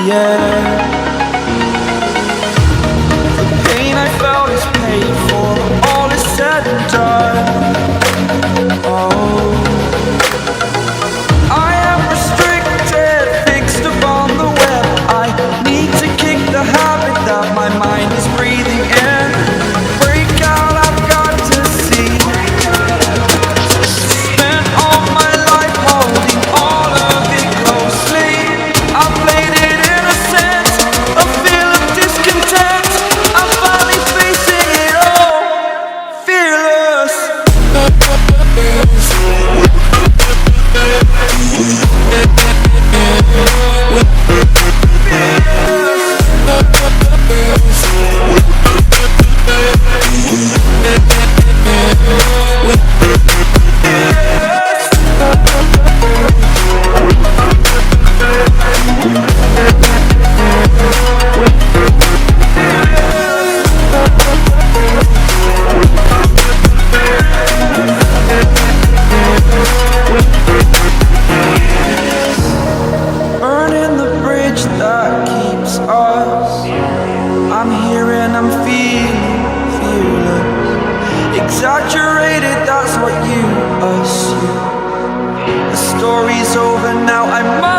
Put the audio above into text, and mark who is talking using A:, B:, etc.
A: yeah. The pain I felt is paid for, all is said and done. Oh, I am restricted, fixed upon the web. I need to kick the habit that my mind is breathing in. Break out, I've got to see. Spent all my life holding all of it closely. I played it innocent, a feel of discontent. I'm finally facing it all, fearless. Burning the bridge that keeps us. I'm here and I'm feeling fearless. Exaggerated, that's what you assume. The story's over now, I must